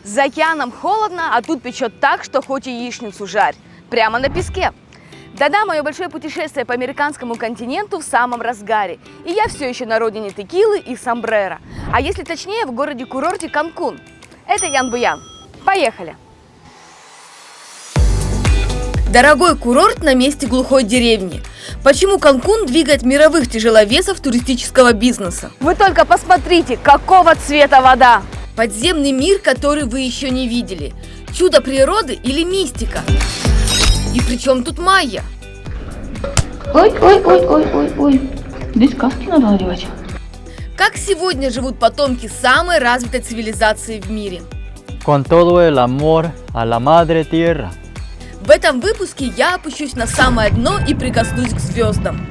За океаном холодно, а тут печет так, что хоть яичницу жарь. Прямо на песке. Да-да, мое большое путешествие по американскому континенту в самом разгаре. И я все еще на родине текилы и сомбреро. А если точнее, в городе-курорте Канкун. Это Ян Буян. Поехали! Дорогой курорт на месте глухой деревни. Почему Канкун двигает мировых тяжеловесов туристического бизнеса? Вы только посмотрите, какого цвета вода! Подземный мир, который вы еще не видели. Чудо природы или мистика? И при чем тут майя? Ой. Здесь сказки надо надевать. Как сегодня живут потомки самой развитой цивилизации в мире? Con todo el amor a la madre tierra. В этом выпуске я опущусь на самое дно и прикоснусь к звездам.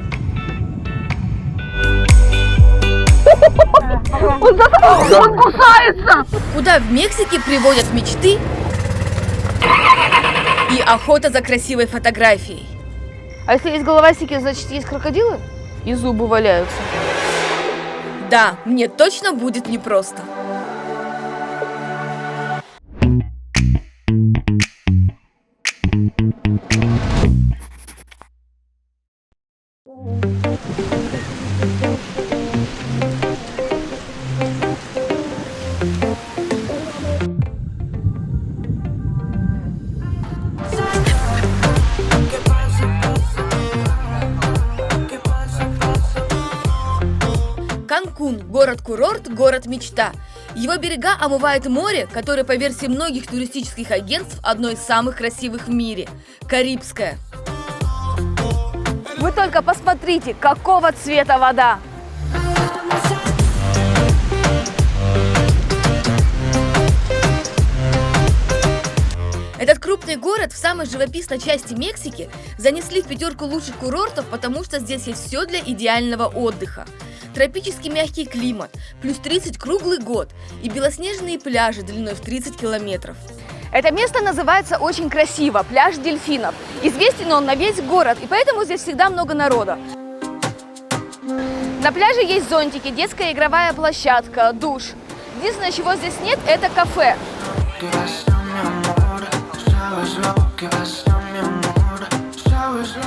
Он кусается! Куда в Мексике приводят мечты и охота за красивой фотографией. А если есть головастики, значит есть крокодилы? И зубы валяются. Да, мне точно будет непросто. Канкун – город-курорт, город-мечта. Его берега омывает море, которое, по версии многих туристических агентств, одно из самых красивых в мире – Карибское. Вы только посмотрите, какого цвета вода! Этот крупный город в самой живописной части Мексики занесли в пятерку лучших курортов, потому что здесь есть все для идеального отдыха. Тропический мягкий климат, плюс 30 круглый год и белоснежные пляжи длиной в 30 километров. Это место называется очень красиво – пляж дельфинов. Известен он на весь город, и поэтому здесь всегда много народа. На пляже есть зонтики, детская игровая площадка, душ. Единственное, чего здесь нет – это кафе.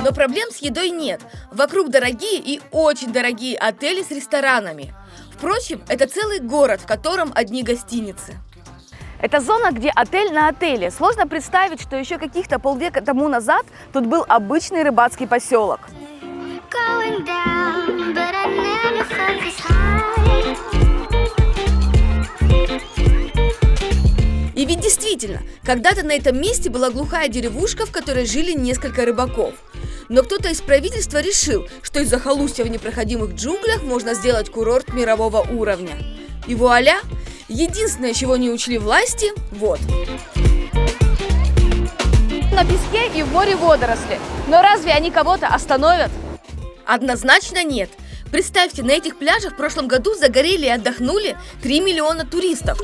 Но проблем с едой нет. Вокруг дорогие и очень дорогие отели с ресторанами. Впрочем, это целый город, в котором одни гостиницы. Это зона, где отель на отеле. Сложно представить, что еще каких-то полвека тому назад тут был обычный рыбацкий поселок. И ведь действительно, когда-то на этом месте была глухая деревушка, в которой жили несколько рыбаков. Но кто-то из правительства решил, что из захолустья в непроходимых джунглях можно сделать курорт мирового уровня. И вуаля! Единственное, чего не учли власти – вот. На песке и в море водоросли. Но разве они кого-то остановят? Однозначно нет. Представьте, на этих пляжах в прошлом году загорели и отдохнули 3 миллиона туристов.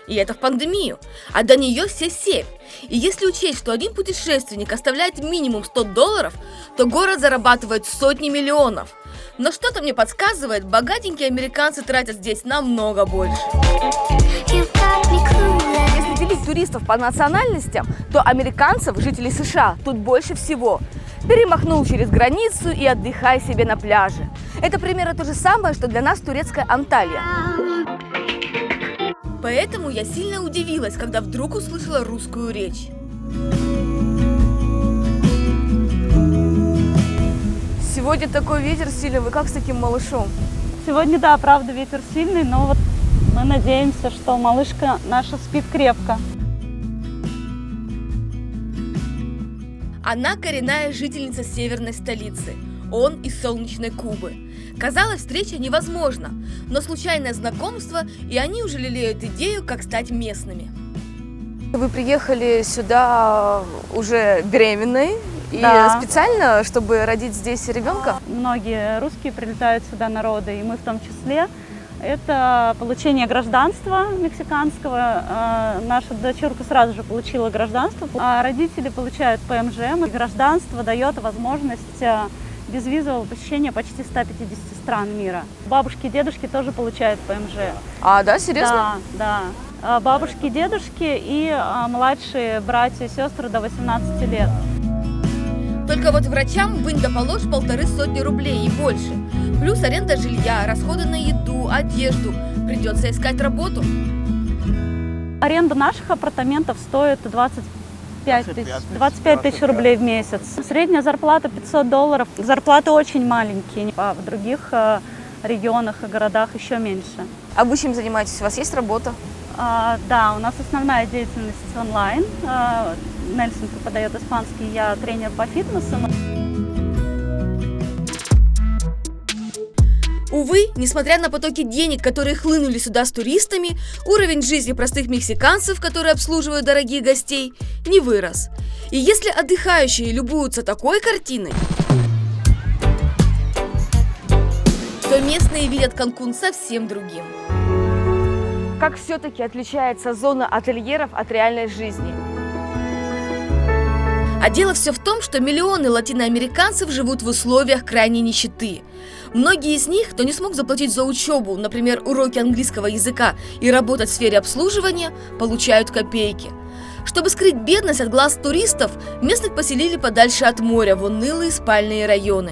И это в пандемию, а до нее все 7. И если учесть, что один путешественник оставляет минимум $100, то город зарабатывает сотни миллионов. Но что-то мне подсказывает, богатенькие американцы тратят здесь намного больше. Если делить туристов по национальностям, то американцев, жителей США, тут больше всего. Перемахнул через границу и отдыхай себе на пляже. Это примерно то же самое, что для нас турецкая Анталия. Поэтому я сильно удивилась, когда вдруг услышала русскую речь. Сегодня такой ветер сильный, вы как с таким малышом? Сегодня, да, правда, ветер сильный, но вот мы надеемся, что малышка наша спит крепко. Она коренная жительница северной столицы, он из солнечной Кубы. Казалось, встреча невозможна, но случайное знакомство, и они уже лелеют идею, как стать местными. Вы приехали сюда уже беременной и Да. специально, чтобы родить здесь ребенка? Многие русские прилетают сюда народы, и мы в том числе. Это получение гражданства мексиканского. Наша дочурка сразу же получила гражданство. А родители получают ПМЖ. Гражданство дает возможность безвизового посещения почти 150 стран мира. Бабушки и дедушки тоже получают ПМЖ. А, да, серьезно? Да, да. Бабушки, дедушки и младшие братья и сестры до 18 лет. Только вот врачам вынь да положь 150 рублей и больше. Плюс аренда жилья, расходы на еду, одежду. Придется искать работу. Аренда наших апартаментов стоит 25 тысяч рублей в месяц. Средняя зарплата $500. Зарплаты очень маленькие, а в других регионах и городах еще меньше. А вы чем занимаетесь? У вас есть работа? Да, у нас основная деятельность онлайн. Нельсон преподает испанский, я тренер по фитнесу. Увы, несмотря на потоки денег, которые хлынули сюда с туристами, уровень жизни простых мексиканцев, которые обслуживают дорогих гостей, не вырос. И если отдыхающие любуются такой картиной, то местные видят Канкун совсем другим. Как все-таки отличается зона ательеров от реальной жизни? А дело все в том, что миллионы латиноамериканцев живут в условиях крайней нищеты. Многие из них, кто не смог заплатить за учебу, например, уроки английского языка и работать в сфере обслуживания, получают копейки. Чтобы скрыть бедность от глаз туристов, местных поселили подальше от моря, в унылые спальные районы.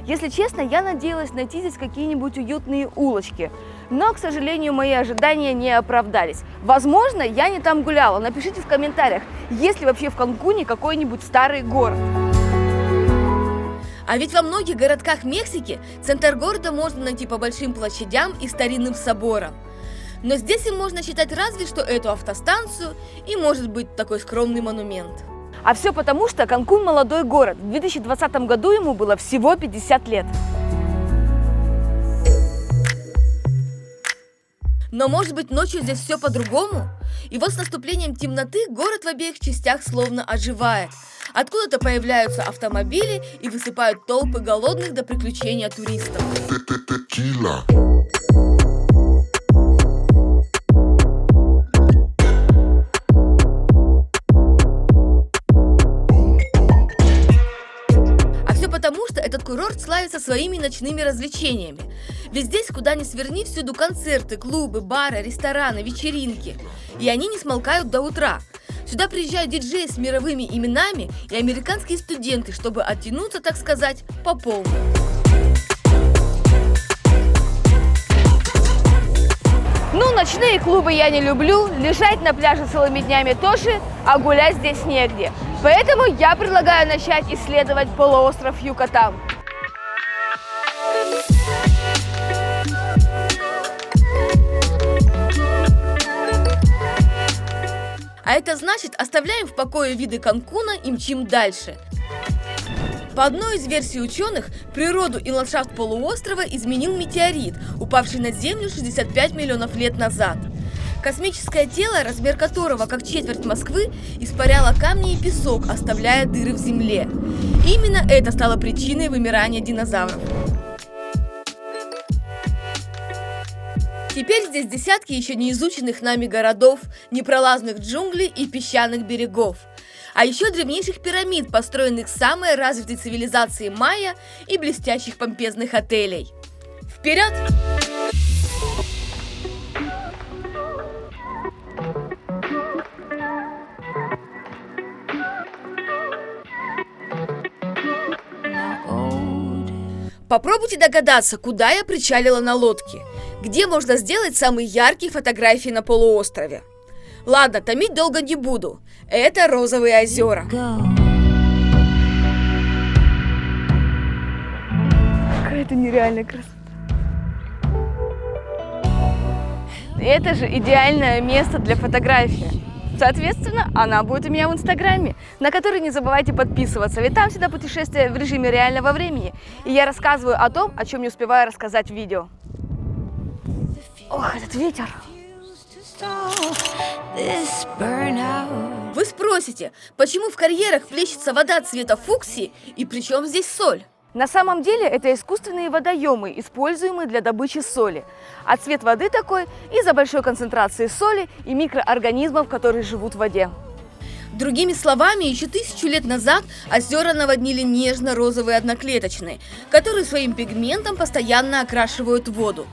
Если честно, я надеялась найти здесь какие-нибудь уютные улочки. Но, к сожалению, мои ожидания не оправдались. Возможно, я не там гуляла. Напишите в комментариях, есть ли вообще в Канкуне какой-нибудь старый город. А ведь во многих городках Мексики центр города можно найти по большим площадям и старинным соборам. Но здесь им можно считать разве что эту автостанцию и, может быть, такой скромный монумент. А все потому, что Канкун молодой город. В 2020 году ему было всего 50 лет. Но, может быть, ночью здесь все по-другому? И вот с наступлением темноты город в обеих частях словно оживает. Откуда-то появляются автомобили и высыпают толпы голодных до приключения туристов. Потому что этот курорт славится своими ночными развлечениями. Ведь здесь, куда ни сверни, всюду концерты, клубы, бары, рестораны, вечеринки. И они не смолкают до утра. Сюда приезжают диджеи с мировыми именами и американские студенты, чтобы оттянуться, так сказать, по полной. Ну, ночные клубы я не люблю, лежать на пляже целыми днями тоже, а гулять здесь негде. Поэтому я предлагаю начать исследовать полуостров Юкатан. А это значит, оставляем в покое виды Канкуна и мчим дальше. По одной из версий ученых, природу и ландшафт полуострова изменил метеорит, упавший на Землю 65 миллионов лет назад. Космическое тело, размер которого как четверть Москвы, испаряло камни и песок, оставляя дыры в земле. Именно это стало причиной вымирания динозавров. Теперь здесь десятки еще не изученных нами городов, непролазных джунглей и песчаных берегов. А еще древнейших пирамид, построенных самой развитой цивилизацией майя, и блестящих помпезных отелей. Вперед! Попробуйте догадаться, куда я причалила на лодке, где можно сделать самые яркие фотографии на полуострове. Ладно, томить долго не буду. Это Розовые озера. Какая-то нереальная красота. Это же идеальное место для фотографии. Соответственно, она будет у меня в Инстаграме, на который не забывайте подписываться, ведь там всегда путешествия в режиме реального времени. И я рассказываю о том, о чем не успеваю рассказать в видео. Ох, этот ветер! Вы спросите, почему в карьерах плещется вода цвета фуксии и при чем здесь соль? На самом деле это искусственные водоемы, используемые для добычи соли. А цвет воды такой из-за большой концентрации соли и микроорганизмов, которые живут в воде. Другими словами, еще 1000 лет назад озера наводнили нежно-розовые одноклеточные, которые своим пигментом постоянно окрашивают воду.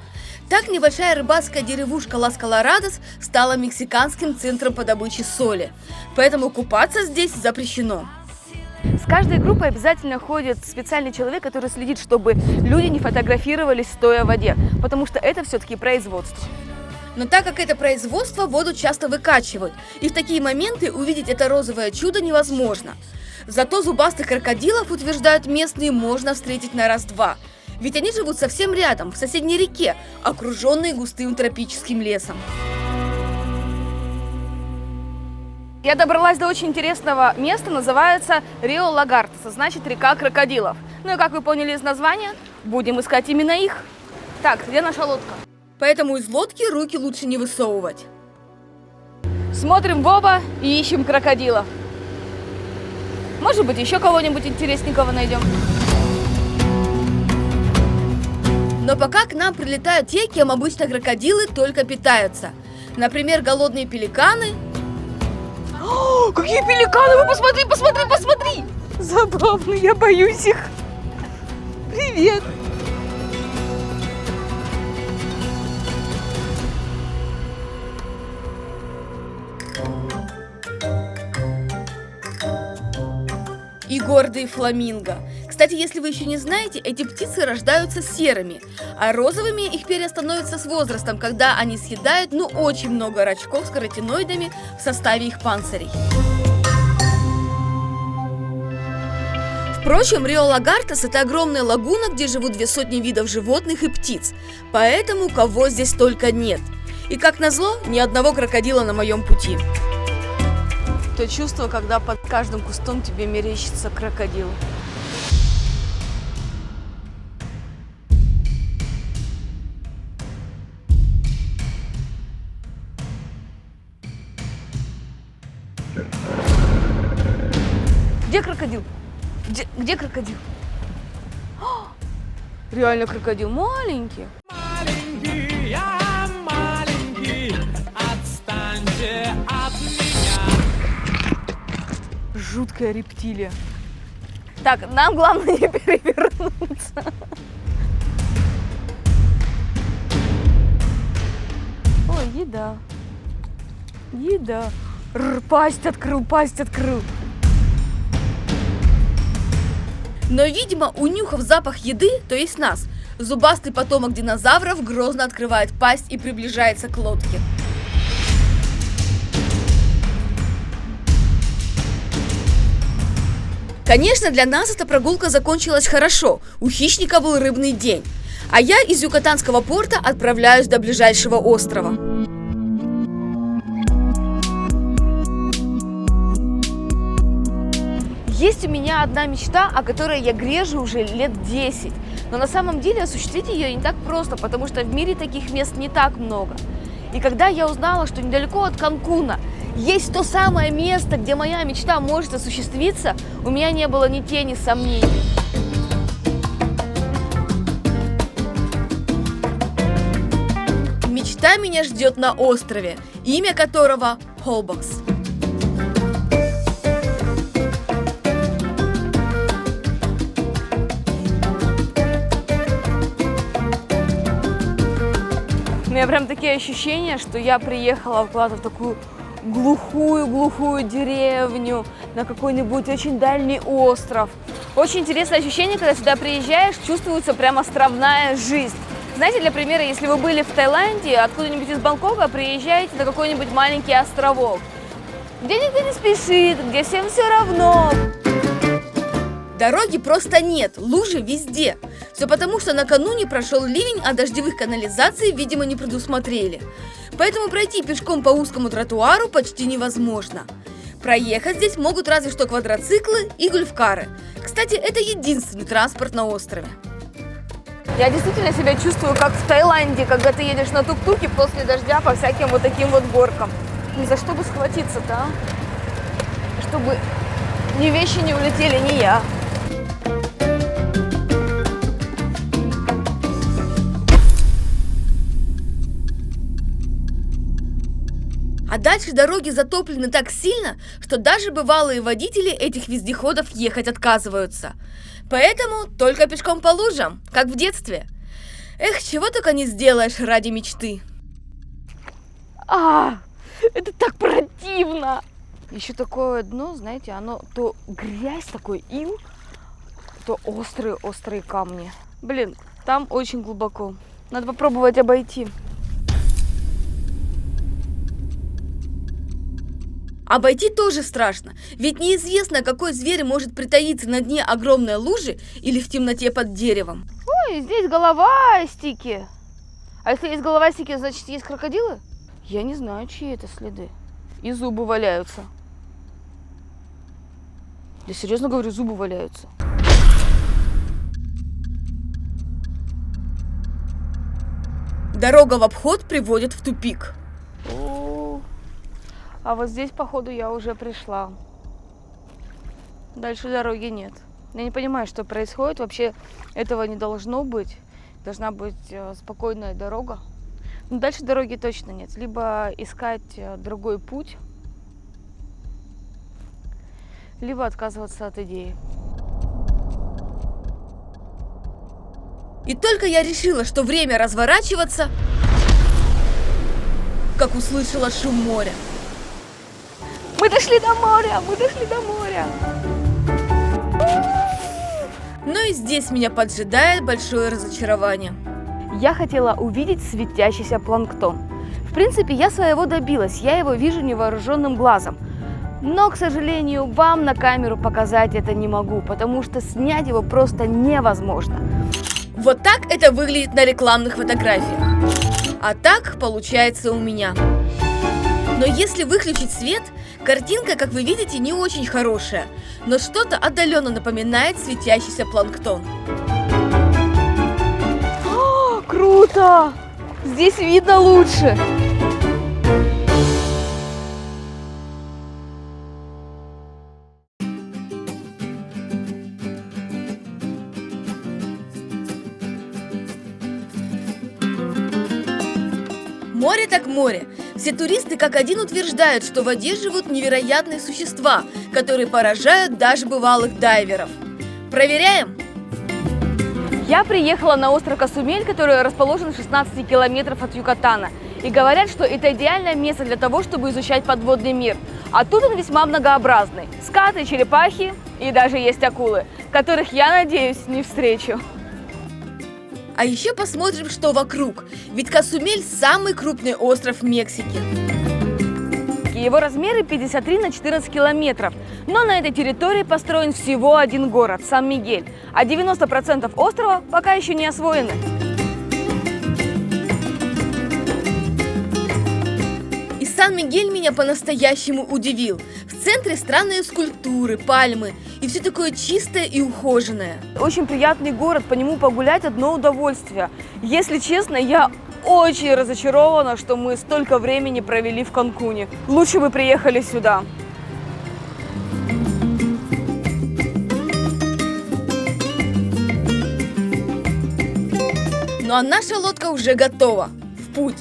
Так небольшая рыбацкая деревушка Лас-Колорадос стала мексиканским центром по добыче соли, поэтому купаться здесь запрещено. С каждой группой обязательно ходит специальный человек, который следит, чтобы люди не фотографировались стоя в воде, потому что это все-таки производство. Но так как это производство, воду часто выкачивают, и в такие моменты увидеть это розовое чудо невозможно. Зато зубастых крокодилов, утверждают местные, можно встретить на раз-два. Ведь они живут совсем рядом, в соседней реке, окруженной густым тропическим лесом. Я добралась до очень интересного места, называется Рио Лагартос, значит река крокодилов. Ну и как вы поняли из названия, будем искать именно их. Так, где наша лодка? Поэтому из лодки руки лучше не высовывать. Смотрим в оба и ищем крокодилов. Может быть, еще кого-нибудь интересненького найдем. Но пока к нам прилетают те, кем обычно крокодилы только питаются. Например, голодные пеликаны. О, какие пеликаны! Вы посмотри, посмотри, посмотри! Забавно, я боюсь их. Привет! И гордые фламинго. Кстати, если вы еще не знаете, эти птицы рождаются серыми, а розовыми их перья становятся с возрастом, когда они съедают, очень много рачков с каротиноидами в составе их панцирей. Впрочем, Рио Лагартос – это огромная лагуна, где живут 200 видов животных и птиц, поэтому кого здесь только нет. И как назло, ни одного крокодила на моем пути. То чувство, когда под каждым кустом тебе мерещится крокодил. Где крокодил? Где крокодил? О, реально крокодил маленький. Маленький, я маленький, отстаньте от меня. Жуткая рептилия. Так, нам главное не перевернуться. Ой, еда. Еда. Пасть открыл, пасть открыл. Но, видимо, унюхав запах еды, то есть нас, зубастый потомок динозавров грозно открывает пасть и приближается к лодке. Конечно, для нас эта прогулка закончилась хорошо, у хищника был рыбный день, а я из Юкатанского порта отправляюсь до ближайшего острова. Есть у меня одна мечта, о которой я грежу уже лет 10. Но на самом деле осуществить ее не так просто, потому что в мире таких мест не так много. И когда я узнала, что недалеко от Канкуна есть то самое место, где моя мечта может осуществиться, у меня не было ни тени сомнений. Мечта меня ждет на острове, имя которого Холбокс. У меня прям такие ощущения, что я приехала куда-то в такую глухую деревню, на какой-нибудь очень дальний остров. Очень интересное ощущение, когда сюда приезжаешь, чувствуется прям островная жизнь. Знаете, для примера, если вы были в Таиланде, откуда-нибудь из Бангкока приезжаете на какой-нибудь маленький островок, где никто не спешит, где всем все равно. Дороги просто нет, лужи везде. Все потому, что накануне прошел ливень, а дождевых канализаций, видимо, не предусмотрели. Поэтому пройти пешком по узкому тротуару почти невозможно. Проехать здесь могут разве что квадроциклы и гольфкары. Кстати, это единственный транспорт на острове. Я действительно себя чувствую как в Таиланде, когда ты едешь на тук-туке после дождя по всяким вот таким вот горкам. Ни за что бы схватиться-то, а? Чтобы ни вещи не улетели, ни я. А дальше дороги затоплены так сильно, что даже бывалые водители этих вездеходов ехать отказываются. Поэтому только пешком по лужам, как в детстве. Эх, чего только не сделаешь ради мечты. Это так противно! Еще такое дно, знаете, оно то грязь, такой ил, то острые камни. Блин, там очень глубоко. Надо попробовать обойти. Обойти тоже страшно, ведь неизвестно, какой зверь может притаиться на дне огромной лужи или в темноте под деревом. Ой, здесь головастики. А если есть головастики, значит есть крокодилы? Я не знаю, чьи это следы. И зубы валяются. Я серьезно говорю, зубы валяются. Дорога в обход приводит в тупик. А вот здесь, походу, я уже пришла. Дальше дороги нет. Я не понимаю, что происходит. Вообще этого не должно быть. Должна быть спокойная дорога. Но дальше дороги точно нет. Либо искать другой путь, либо отказываться от идеи. И только я решила, что время разворачиваться, как услышала шум моря. Мы дошли до моря! Мы дошли до моря! Но и здесь меня поджидает большое разочарование. Я хотела увидеть светящийся планктон. В принципе, я своего добилась. Я его вижу невооруженным глазом. Но, к сожалению, вам на камеру показать это не могу, потому что снять его просто невозможно. Вот так это выглядит на рекламных фотографиях. А так получается у меня. Но если выключить свет, картинка, как вы видите, не очень хорошая, но что-то отдаленно напоминает светящийся планктон. О, круто! Здесь видно лучше. Море так море. Все туристы как один утверждают, что в воде живут невероятные существа, которые поражают даже бывалых дайверов. Проверяем? Я приехала на остров Касумель, который расположен в 16 километров от Юкатана. И говорят, что это идеальное место для того, чтобы изучать подводный мир. А тут он весьма многообразный. Скаты, черепахи и даже есть акулы, которых, я надеюсь, не встречу. А еще посмотрим, что вокруг. Ведь Касумель самый крупный остров в Мексике. Его размеры 53 на 14 километров. Но на этой территории построен всего один город – Сан-Мигель. А 90% острова пока еще не освоены. И Сан-Мигель меня по-настоящему удивил. В центре странные скульптуры, пальмы и все такое чистое и ухоженное. Очень приятный город, по нему погулять одно удовольствие. Если честно, я очень разочарована, что мы столько времени провели в Канкуне. Лучше бы приехали сюда. Ну а наша лодка уже готова. В путь.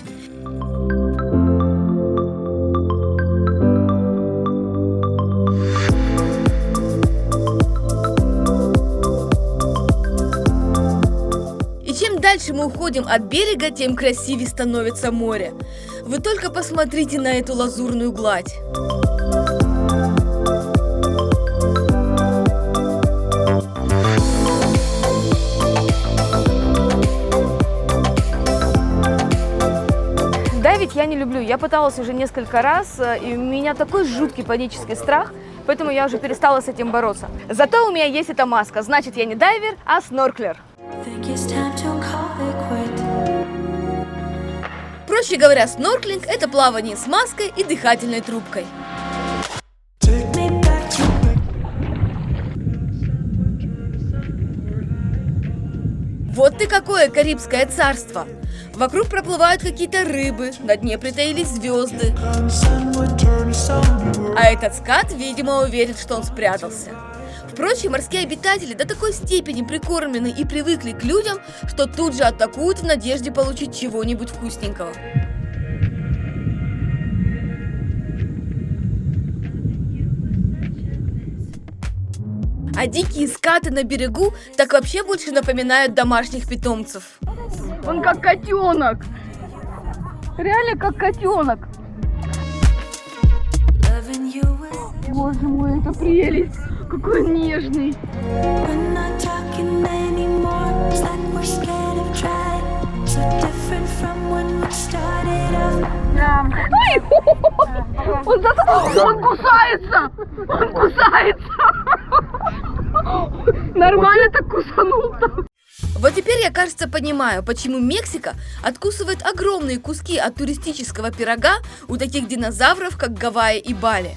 Чем дальше мы уходим от берега, тем красивее становится море. Вы только посмотрите на эту лазурную гладь. Да, ведь я не люблю. Я пыталась уже несколько раз, и у меня такой жуткий панический страх, поэтому я уже перестала с этим бороться. Зато у меня есть эта маска, значит, я не дайвер, а снорклер. Проще говоря, снорклинг – это плавание с маской и дыхательной трубкой. Вот ты какое Карибское царство! Вокруг проплывают какие-то рыбы, на дне притаились звезды. А этот скат, видимо, уверен, что он спрятался. Впрочем, морские обитатели до такой степени прикормлены и привыкли к людям, что тут же атакуют в надежде получить чего-нибудь вкусненького. А дикие скаты на берегу так вообще больше напоминают домашних питомцев. Он как котенок. Реально как котенок. Боже мой, это прелесть. Какой он нежный. We're not talking anymore. It's like we're scared of trying. So different from when we started off. Он кусается! Он кусается! Нормально так кусанул-то. Вот теперь я, кажется, понимаю, почему Мексика откусывает огромные куски от туристического пирога у таких динозавров, как Гавайи и Бали.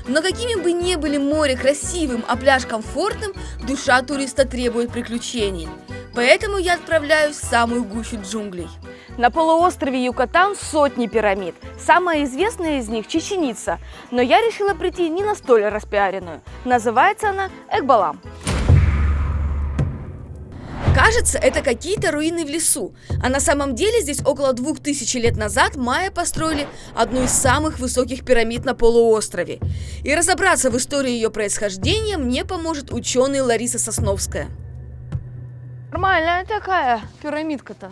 Но какими бы ни были море красивым, а пляж комфортным, душа туриста требует приключений. Поэтому я отправляюсь в самую гущу джунглей. На полуострове Юкатан сотни пирамид. Самая известная из них – Чичен-Ица. Но я решила прийти не на столь распиаренную. Называется она Экбалам. Кажется, это какие-то руины в лесу, а на самом деле здесь около 2000 лет назад майя построили одну из самых высоких пирамид на полуострове. И разобраться в истории ее происхождения мне поможет ученый Лариса Сосновская. Нормальная такая пирамидка-то.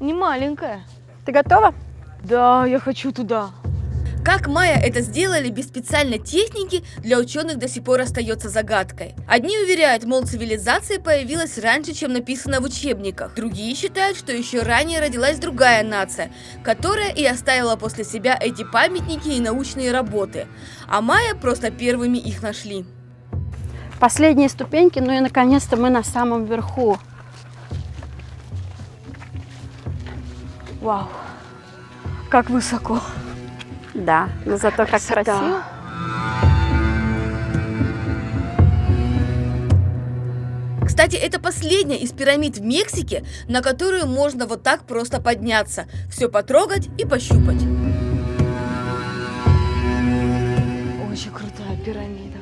Не маленькая. Ты готова? Да, я хочу туда. Как майя это сделали без специальной техники, для ученых до сих пор остается загадкой. Одни уверяют, мол, цивилизация появилась раньше, чем написано в учебниках. Другие считают, что еще ранее родилась другая нация, которая и оставила после себя эти памятники и научные работы. А майя просто первыми их нашли. Последние ступеньки, ну и наконец-то мы на самом верху. Вау, как высоко. Да, но зато как красиво. Кстати, это последняя из пирамид в Мексике, на которую можно вот так просто подняться, все потрогать и пощупать. Очень крутая пирамида.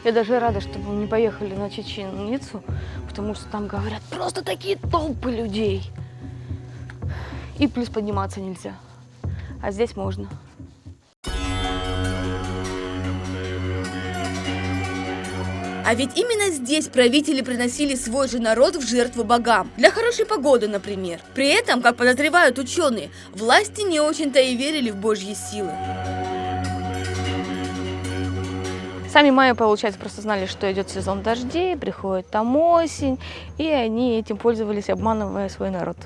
Я даже рада, что мы не поехали на Чичен-Ицу, потому что там, говорят, просто такие толпы людей. И плюс подниматься нельзя. А здесь можно. А ведь именно здесь правители приносили свой же народ в жертву богам. Для хорошей погоды, например. При этом, как подозревают ученые, власти не очень-то и верили в божьи силы. Сами майя, получается, просто знали, что идет сезон дождей, приходит там осень, и они этим пользовались, обманывая свой народ.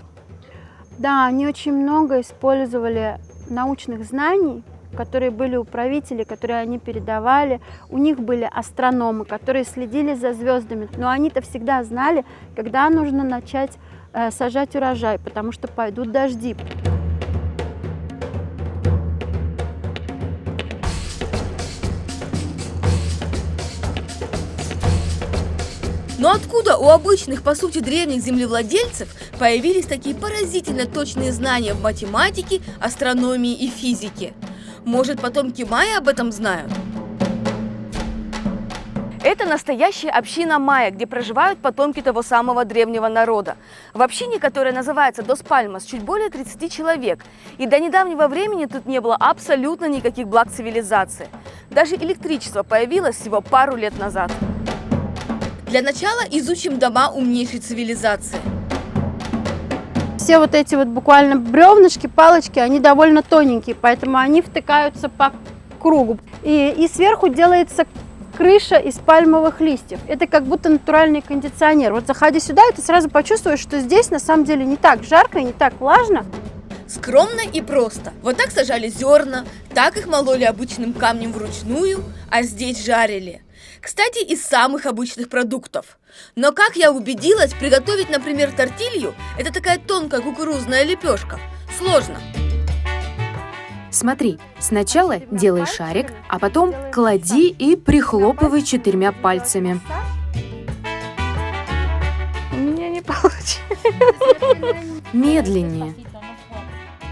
Да, они очень много использовали научных знаний, которые были у правителей, которые они передавали. У них были астрономы, которые следили за звездами. Но они-то всегда знали, когда нужно начать сажать урожай, потому что пойдут дожди. Но откуда у обычных, по сути, древних землевладельцев появились такие поразительно точные знания в математике, астрономии и физике? Может, потомки майя об этом знают? Это настоящая община майя, где проживают потомки того самого древнего народа. В общине, которая называется Дос Пальмас, чуть более 30 человек. И до недавнего времени тут не было абсолютно никаких благ цивилизации. Даже электричество появилось всего пару лет назад. Для начала изучим дома умнейшей цивилизации. Все вот эти вот буквально бревнышки, палочки, они довольно тоненькие, поэтому они втыкаются по кругу. И сверху делается крыша из пальмовых листьев. Это как будто натуральный кондиционер. Вот заходи сюда, и ты сразу почувствуешь, что здесь на самом деле не так жарко и не так влажно. Скромно и просто. Вот так сажали зерна, так их мололи обычным камнем вручную, а здесь жарили. Кстати, из самых обычных продуктов. Но, как я убедилась, приготовить, например, тортилью – это такая тонкая кукурузная лепешка. Сложно. Смотри, сначала делай шарик, а потом клади и прихлопывай 4 пальцами. У меня не получилось. Медленнее.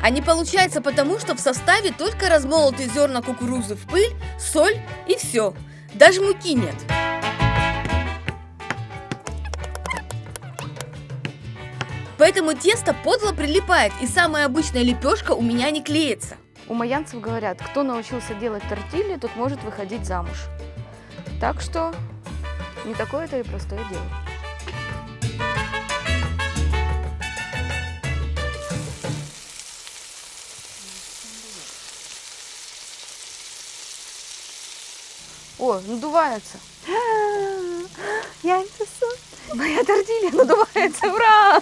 А не получается потому, что в составе только размолотые зерна кукурузы в пыль, соль и все. Даже муки нет. Поэтому тесто подло прилипает, и самая обычная лепешка у меня не клеится. У майянцев говорят, кто научился делать тортилью, тот может выходить замуж. Так что Не такое это и простое дело. О, надувается. Я это Моя тортилья надувается, ура!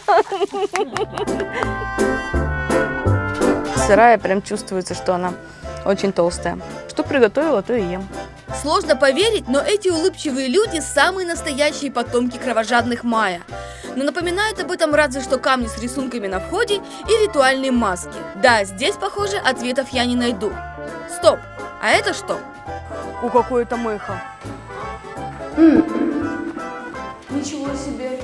Сырая, прям чувствуется, что она очень толстая. Что приготовила, то и ем. Сложно поверить, но эти улыбчивые люди самые настоящие потомки кровожадных майя. Но напоминают об этом разве что камни с рисунками на входе и ритуальные маски. Да, здесь, похоже, ответов я не найду. Стоп, а это что? О, какое это мехо. Ничего себе.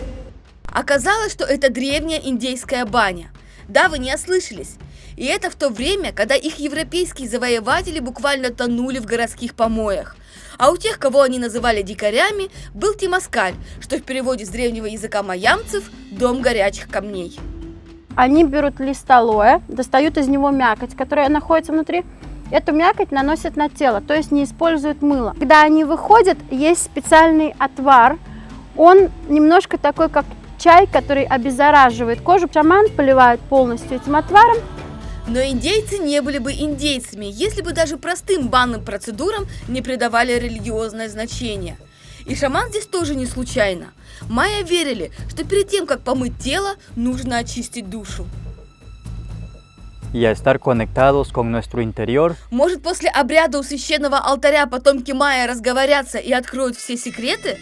Оказалось, что это древняя индейская баня. Да, вы не ослышались. И это в то время, когда их европейские завоеватели буквально тонули в городских помоях. А у тех, кого они называли дикарями, был темаскаль, что в переводе с древнего языка майамцев «дом горячих камней». Они берут лист алоэ, достают из него мякоть, которая находится внутри. Эту мякоть наносят на тело, то есть не используют мыло. Когда они выходят, есть специальный отвар. Он немножко такой, как чай, который обеззараживает кожу. Шаман поливает полностью этим отваром. Но индейцы не были бы индейцами, если бы даже простым банным процедурам не придавали религиозное значение. И шаман здесь тоже не случайно. Майя верили, что перед тем, как помыть тело, нужно очистить душу. Y a estar conectados con nuestro interior. Может, после обряда у священного алтаря потомки майя разговорятся и откроют все секреты?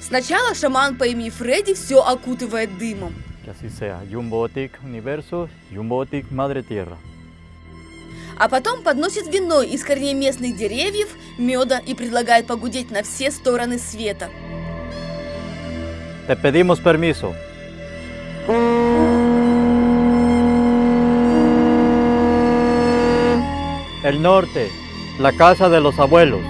Сначала шаман по имени Фредди все окутывает дымом. Que así sea. Yumbotic Universo, Yumbotic Madre Tierra. А потом подносит вино из корней местных деревьев, меда и предлагает погудеть на все стороны света. Te pedimos permiso. El norte, la casa de los abuelos.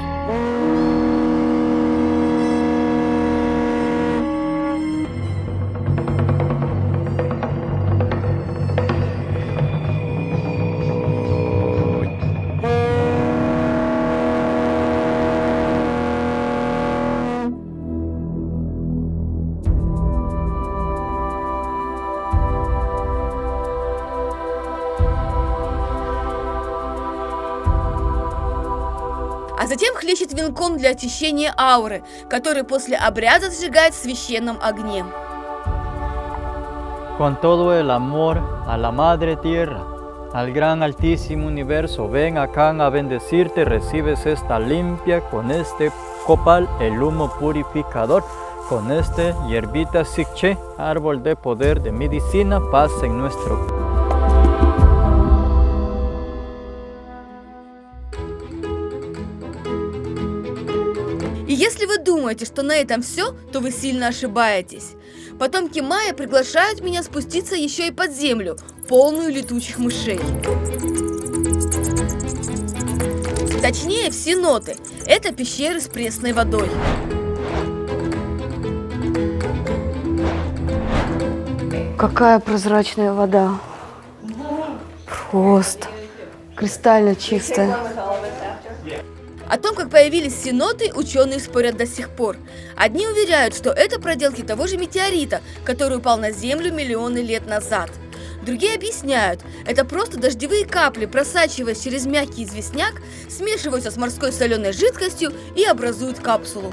А затем хлещет венком для очищения ауры, который после обряда сжигает в священном огне. Con todo el amor a la Madre Tierra, al gran altísimo universo, ven acá a bendecirte, recibes esta limpia con este copal, el humo purificador, con este hierbita sikche, árbol de poder de medicina, paz en nuestro. И если вы думаете, что на этом все, то вы сильно ошибаетесь. Потомки майя приглашают меня спуститься еще и под землю, полную летучих мышей. Точнее, в сеноты. Это пещеры с пресной водой. Какая прозрачная вода. Просто кристально чистая. О том, как появились сеноты, ученые спорят до сих пор. Одни уверяют, что это проделки того же метеорита, который упал на Землю миллионы лет назад. Другие объясняют, это просто дождевые капли, просачиваясь через мягкий известняк, смешиваются с морской соленой жидкостью и образуют капсулу.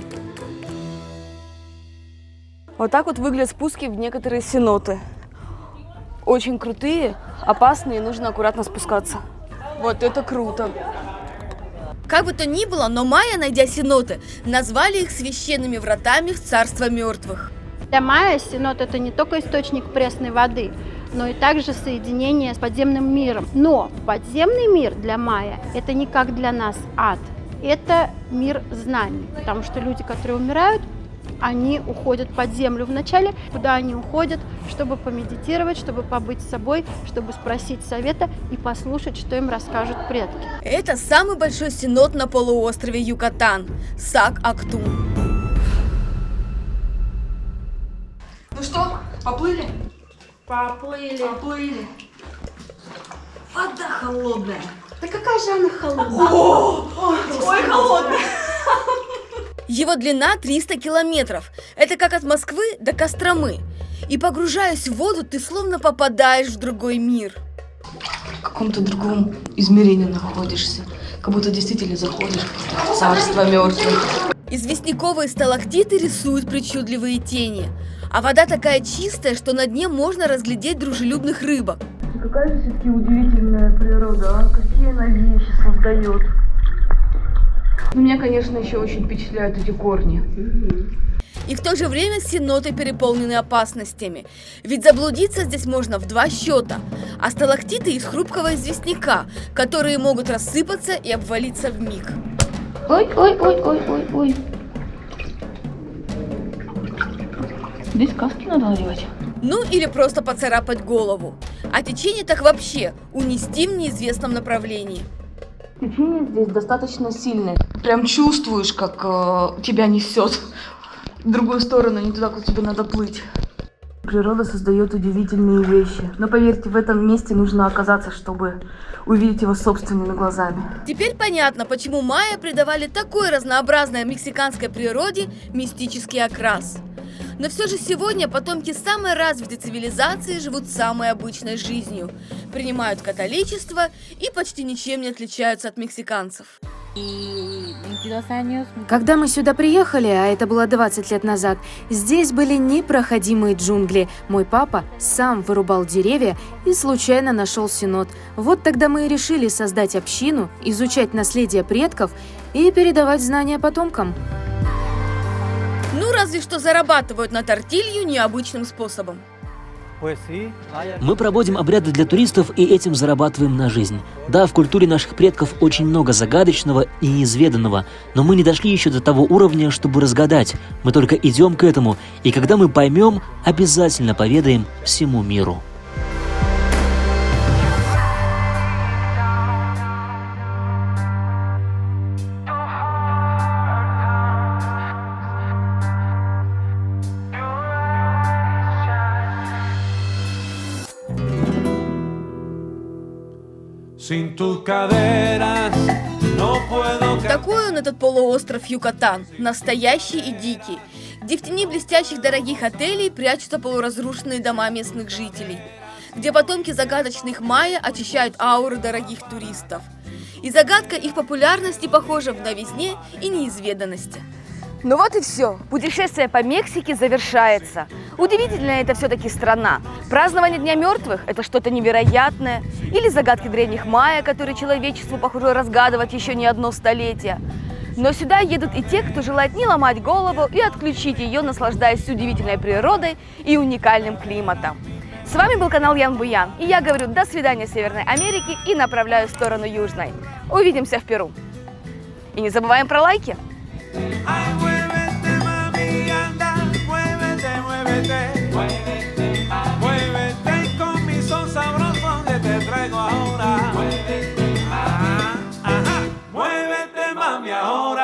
Вот так вот выглядят спуски в некоторые сеноты. Очень крутые, опасные, нужно аккуратно спускаться. Вот это круто! Как бы то ни было, но майя, найдя сеноты, назвали их священными вратами в царство мертвых. Для майя сенот – это не только источник пресной воды, но и также соединение с подземным миром. Но подземный мир для майя – это не как для нас ад, это мир знаний, потому что люди, которые умирают, они уходят под землю вначале, куда они уходят, чтобы помедитировать, чтобы побыть с собой, чтобы спросить совета и послушать, что им расскажут предки. Это самый большой сенот на полуострове Юкатан – Сак-Актум. Ну что, поплыли? Поплыли. Вода холодная. Да какая же она холодная? Ой, холодная. Его длина 300 километров. Это как от Москвы до Костромы. И погружаясь в воду, ты словно попадаешь в другой мир. В каком-то другом измерении находишься. Как будто действительно заходишь в царство мертвых. Известняковые сталактиты рисуют причудливые тени. А вода такая чистая, что на дне можно разглядеть дружелюбных рыбок. Какая же все-таки удивительная природа, а? Какие она вещи создает. Но меня, конечно, еще очень впечатляют эти корни. И в то же время сеноты переполнены опасностями. Ведь заблудиться здесь можно в 2 счета. А сталактиты из хрупкого известняка, которые могут рассыпаться и обвалиться вмиг. Ой. Здесь каски надо надевать. Ну или просто поцарапать голову. А течение так вообще унести в неизвестном направлении. Течение здесь достаточно сильное. Прям чувствуешь, как тебя несет в другую сторону, не туда, куда тебе надо плыть. Природа создает удивительные вещи. Но поверьте, в этом месте нужно оказаться, чтобы увидеть его собственными глазами. Теперь понятно, почему майя придавали такой разнообразной мексиканской природе мистический окрас. Но все же сегодня потомки самой развитой цивилизации живут самой обычной жизнью, принимают католичество и почти ничем не отличаются от мексиканцев. Когда мы сюда приехали, а это было 20 лет назад, здесь были непроходимые джунгли. Мой папа сам вырубал деревья и случайно нашел сенот. Вот тогда мы и решили создать общину, изучать наследие предков и передавать знания потомкам. Ну, разве что зарабатывают на тортилью необычным способом. Мы проводим обряды для туристов и этим зарабатываем на жизнь. Да, в культуре наших предков очень много загадочного и неизведанного, но мы не дошли еще до того уровня, чтобы разгадать. Мы только идем к этому, и когда мы поймем, обязательно поведаем всему миру. Sin tus caderas no puedo Такой он, этот полуостров Юкатан, настоящий и дикий, где в тени блестящих дорогих отелей прячутся полуразрушенные дома местных жителей, где потомки загадочных майя очищают ауры дорогих туристов. И загадка их популярности похожа в новизне и неизведанности. Ну вот и все. Путешествие по Мексике завершается. Удивительная это все-таки страна. Празднование Дня мертвых – это что-то невероятное. Или загадки древних майя, которые человечеству, похоже, разгадывать еще не одно столетие. Но сюда едут и те, кто желает не ломать голову и отключить ее, наслаждаясь удивительной природой и уникальным климатом. С вами был канал Ян Буян. И я говорю до свидания Северной Америки и направляюсь в сторону Южной. Увидимся в Перу. И не забываем про лайки. Ay, muévete, mami, anda, muévete, muévete, muévete, muévete y con mi son sabroso que te traigo ahora. Muévete, ajá, ajá, muévete, mami, ahora.